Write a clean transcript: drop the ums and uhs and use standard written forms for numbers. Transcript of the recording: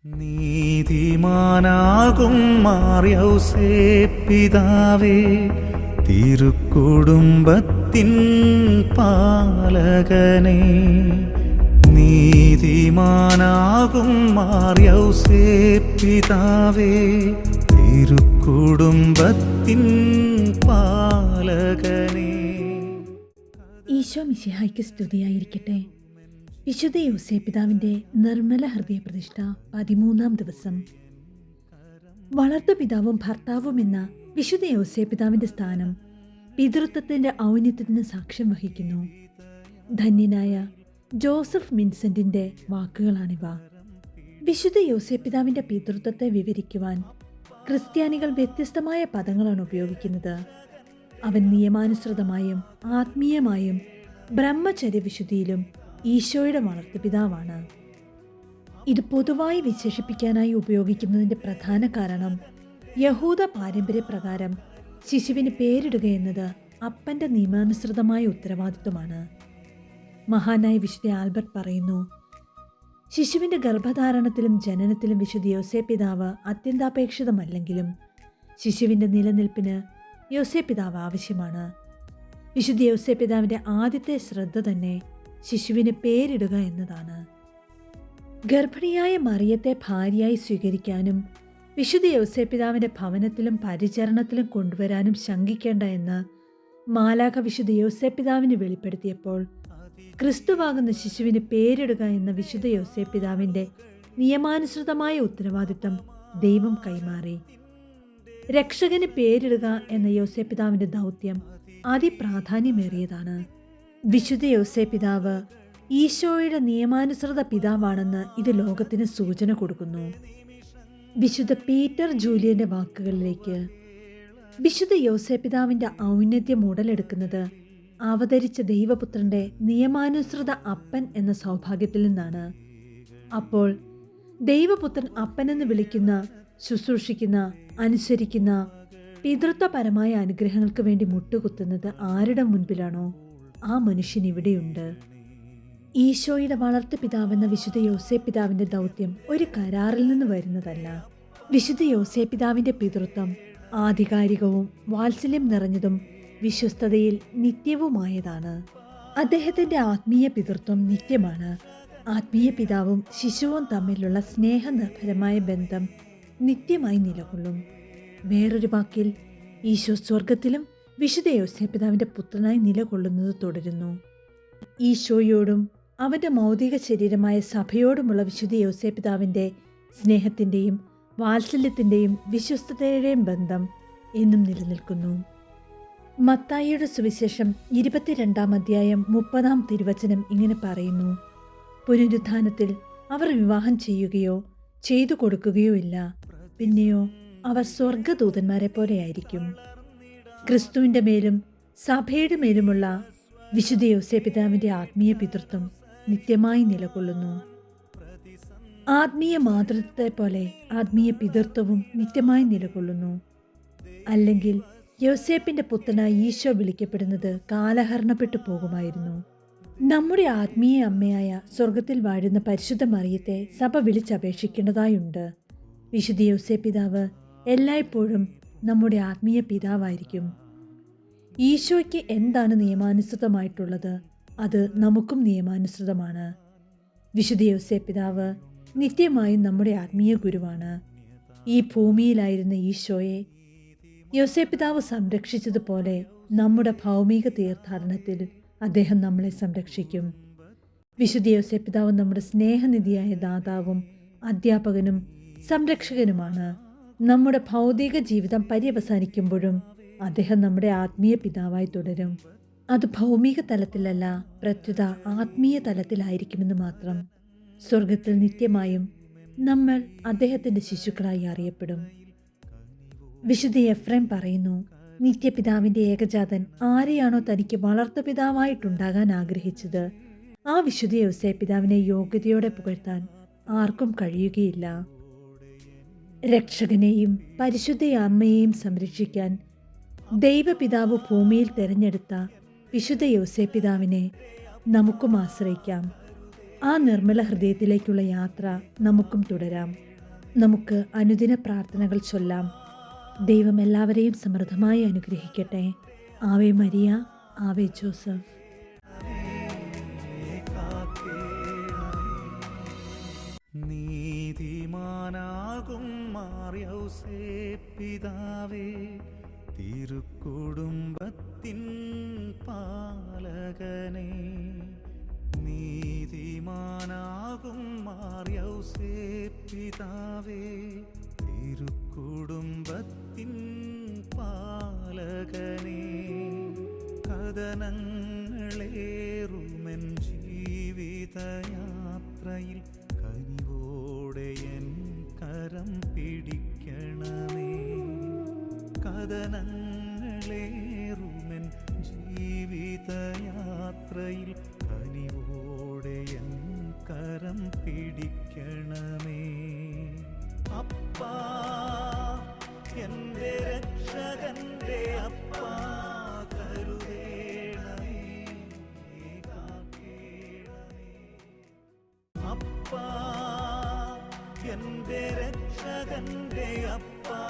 നീതിമാനാകും മാർയൗസേപ്പിതാവേ, തിരുക്കുടുംബത്തിൻ പാലകനേ. നീതിമാനാകും മാർയൗസേപ്പിതാവേ, തിരുക്കുടുംബത്തിൻ പാലകനേ. ഈശോ മിശിഹായ്ക്ക് സ്തുതിയായിരിക്കട്ടെ. വിശുദ്ധ യോസേപ്പിതാവിൻ്റെ നിർമ്മല ഹൃദയപ്രതിഷ്ഠ 13-ാം ദിവസം. വളർത്തുപിതാവും ഭർത്താവും എന്ന വിശുദ്ധ യോസേപ്പിതാവിൻ്റെ സ്ഥാനം പിതൃത്വത്തിൻ്റെ ഔന്നത്യത്തിന് സാക്ഷ്യം വഹിക്കുന്നു. ധന്യനായ ജോസഫ് മിൻസെന്റിൻ്റെ വാക്കുകളാണിവ. വിശുദ്ധ യോസേപ്പിതാവിൻ്റെ പിതൃത്വത്തെ വിവരിക്കുവാൻ ക്രിസ്ത്യാനികൾ വ്യത്യസ്തമായ പദങ്ങളാണ് ഉപയോഗിക്കുന്നത്. അവൻ നിയമാനുസൃതമായും ആത്മീയമായും ബ്രഹ്മചര്യവിശുദ്ധിയിലും ഈശോയുടെ വളർത്തുപിതാവാണ്. ഇത് പൊതുവായി വിശേഷിപ്പിക്കാനായി ഉപയോഗിക്കുന്നതിൻ്റെ പ്രധാന കാരണം യഹൂദ പാരമ്പര്യപ്രകാരം ശിശുവിന് പേരിടുക എന്നത് അപ്പൻ്റെ നിയമാനുസൃതമായ ഉത്തരവാദിത്വമാണ്. മഹാനായ വിശുദ്ധ ആൽബർട്ട് പറയുന്നു, ശിശുവിൻ്റെ ഗർഭധാരണത്തിലും ജനനത്തിലും വിശുദ്ധ യോസേപ്പിതാവ് അത്യന്താപേക്ഷിതമല്ലെങ്കിലും ശിശുവിൻ്റെ നിലനിൽപ്പിന് യോസേപ്പിതാവ് ആവശ്യമാണ്. വിശുദ്ധ യോസേപ്പിതാവിൻ്റെ ആദ്യത്തെ ശ്രദ്ധ തന്നെ ശിശുവിന് പേരിടുക എന്നതാണ്. ഗർഭിണിയായ മറിയത്തെ ഭാര്യയായി സ്വീകരിക്കാനും വിശുദ്ധ യോസേപ്പിതാവിൻ്റെ ഭവനത്തിലും പരിചരണത്തിലും കൊണ്ടുവരാനും ശങ്കിക്കേണ്ട എന്ന് മാലാഖ വിശുദ്ധ യോസേപ്പിതാവിന് വെളിപ്പെടുത്തിയപ്പോൾ ക്രിസ്തുവാകുന്ന ശിശുവിന് പേരിടുക എന്ന വിശുദ്ധ യോസേപ്പിതാവിൻ്റെ നിയമാനുസൃതമായ ഉത്തരവാദിത്തം ദൈവം കൈമാറി. രക്ഷകന് പേരിടുക എന്ന യോസേപ്പിതാവിൻ്റെ ദൗത്യം അതിപ്രാധാന്യമേറിയതാണ്. വിശുദ്ധ യോസേപ്പിതാവ് ഈശോയുടെ നിയമാനുസൃത പിതാവാണെന്ന് ഇത് ലോകത്തിന് സൂചന കൊടുക്കുന്നു. വിശുദ്ധ പീറ്റർ ജൂലിയന്റെ വാക്കുകളിലേക്ക്, വിശുദ്ധ യോസേപ്പിതാവിൻ്റെ ഔന്നത്യം ഉടലെടുക്കുന്നത് അവതരിച്ച ദൈവപുത്രന്റെ നിയമാനുസൃത അപ്പൻ എന്ന സൗഭാഗ്യത്തിൽ നിന്നാണ്. അപ്പോൾ ദൈവപുത്രൻ അപ്പനെന്ന് വിളിക്കുന്ന, ശുശ്രൂഷിക്കുന്ന, അനുസരിക്കുന്ന, പിതൃത്വപരമായ അനുഗ്രഹങ്ങൾക്ക് വേണ്ടി മുട്ടുകുത്തുന്നത് ആരുടെ മുൻപിലാണോ ആ മനുഷ്യൻ ഇവിടെയുണ്ട്. ഈശോയുടെ വളർത്തു പിതാവെന്ന വിശുദ്ധ യോസേപ്പിതാവിൻ്റെ ദൗത്യം ഒരു കരാറിൽ നിന്ന് വരുന്നതല്ല. വിശുദ്ധ യോസേപ്പിതാവിൻ്റെ പിതൃത്വം ആധികാരികവും വാത്സല്യം നിറഞ്ഞതും വിശ്വസ്തതയിൽ നിത്യവുമായതാണ്. അദ്ദേഹത്തിൻ്റെ ആത്മീയ പിതൃത്വം നിത്യമാണ്. ആത്മീയ പിതാവും ശിശുവും തമ്മിലുള്ള സ്നേഹനിർഭരമായ ബന്ധം നിത്യമായി നിലകൊള്ളും. വേറൊരു വാക്കിൽ, ഈശോ സ്വർഗത്തിലും വിശുദ്ധ യോസേപ്പിതാവിൻ്റെ പുത്രനായി നിലകൊള്ളുന്നത് തുടരുന്നു. ഈശോയോടും അവൻ്റെ മൗതിക ശരീരമായ സഭയോടുമുള്ള വിശുദ്ധ യോസേപ്പിതാവിൻ്റെ സ്നേഹത്തിൻ്റെയും വാത്സല്യത്തിൻ്റെയും വിശ്വസ്തതയുടെയും ബന്ധം എന്നും നിലനിൽക്കുന്നു. മത്തായിയുടെ സുവിശേഷം 22-ാം അധ്യായം 30-ാം തിരുവചനം ഇങ്ങനെ പറയുന്നു, പുനരുത്ഥാനത്തിൽ അവർ വിവാഹം ചെയ്യുകയോ ചെയ്തു കൊടുക്കുകയോ ഇല്ല, പിന്നെയോ അവർ സ്വർഗദൂതന്മാരെ പോലെയായിരിക്കും. ക്രിസ്തുവിൻ്റെ മേലും സഭയുടെ മേലുമുള്ള വിശുദ്ധ യോസേപ്പിതാവിൻ്റെ ആത്മീയ പിതൃത്വം നിത്യമായി നിലകൊള്ളുന്നു. ആത്മീയ മാതൃത്വത്തെ പോലെ ആത്മീയ പിതൃത്വവും നിത്യമായി നിലകൊള്ളുന്നു. അല്ലെങ്കിൽ യോസേപ്പിൻ്റെ പുത്രനായി ഈശോ വിളിക്കപ്പെടുന്നത് കാലഹരണപ്പെട്ടു പോകുമായിരുന്നു. നമ്മുടെ ആത്മീയ അമ്മയായ സ്വർഗത്തിൽ വാഴുന്ന പരിശുദ്ധ മറിയത്തെ സഭ വിളിച്ചപേക്ഷിക്കേണ്ടതായുണ്ട്. വിശുദ്ധ യോസേപ്പിതാവ് എല്ലായ്പ്പോഴും നമ്മുടെ ആത്മീയ പിതാവായിരിക്കും. ഈശോയ്ക്ക് എന്താണ് നിയമാനുസൃതമായിട്ടുള്ളത്, അത് നമുക്കും നിയമാനുസൃതമാണ്. വിശുദ്ധ യോസേപ്പിതാവ് നിത്യമായും നമ്മുടെ ആത്മീയ ഗുരുവാണ്. ഈ ഭൂമിയിലായിരുന്ന ഈശോയെ യോസേപ്പിതാവ് സംരക്ഷിച്ചതുപോലെ നമ്മുടെ ഭൗമിക തീർത്ഥാടനത്തിൽ അദ്ദേഹം നമ്മളെ സംരക്ഷിക്കും. വിശുദ്ധ യോസേപ്പിതാവ് നമ്മുടെ സ്നേഹനിധിയായ ദാതാവും അധ്യാപകനും സംരക്ഷകനുമാണ്. നമ്മുടെ ഭൗതിക ജീവിതം പര്യവസാനിക്കുമ്പോഴും അദ്ദേഹം നമ്മുടെ ആത്മീയ പിതാവായി തുടരും. അത് ഭൗമിക തലത്തിലല്ല, പ്രത്യുത ആത്മീയ തലത്തിലായിരിക്കുമെന്ന് മാത്രം. സ്വർഗത്തിൽ നിത്യമായും നമ്മൾ അദ്ദേഹത്തിൻ്റെ ശിശുക്കളായി അറിയപ്പെടും. വിശുദ്ധ എഫ്രേം പറയുന്നു, നിത്യപിതാവിൻ്റെ ഏകജാതൻ ആരെയാണോ തനിക്ക് വളർത്തുപിതാവായിട്ടുണ്ടാകാൻ ആഗ്രഹിച്ചത്, ആ വിശുദ്ധ യോസേപ്പിതാവിനെ യോഗ്യതയോടെ പുകഴ്ത്താൻ ആർക്കും കഴിയുകയില്ല. രക്ഷകനെയും പരിശുദ്ധ അമ്മയെയും സംരക്ഷിക്കാൻ ദൈവപിതാവ് ഭൂമിയിൽ തിരഞ്ഞെടുത്ത വിശുദ്ധ യോസേപ്പിതാവിനെ നമുക്കും ആശ്രയിക്കാം. ആ നിർമ്മല ഹൃദയത്തിലേക്കുള്ള യാത്ര നമുക്കും തുടരാം. നമുക്ക് അനുദിന പ്രാർത്ഥനകൾ ചൊല്ലാം. ദൈവം എല്ലാവരെയും സമൃദ്ധമായി അനുഗ്രഹിക്കട്ടെ. ആവേ മരിയ, ആവേ ജോസഫ്. നീതിമാനാകും മാർയൗസേപ്പിതാവേ, തിരുക്കുടുംബത്തിൻ പാലകനെ. നീതിമാനാകും മാർയൗസേപ്പിതാവേ, തിരുക്കുടുംബത്തിൻ പാലകനെ. കഥനങ്ങളേറുമെൻ ജീവിതയാത്രയിൽ കനിവോടെ എൻ കരം പിടിക്കണമേ. കഥനങ്ങളേറുമെൻ ജീവിതയാത്രയിൽ കനിവോടെ എൻ കരം പിടിക്കണമേ. അപ്പാ, എൻ്റെ രക്ഷകന്റെ അപ്പാ, കരുതേണമേ, കാക്കേണമേ. അപ്പാ, എൻ്റെ രക്ഷകന്റെ അപ്പാ,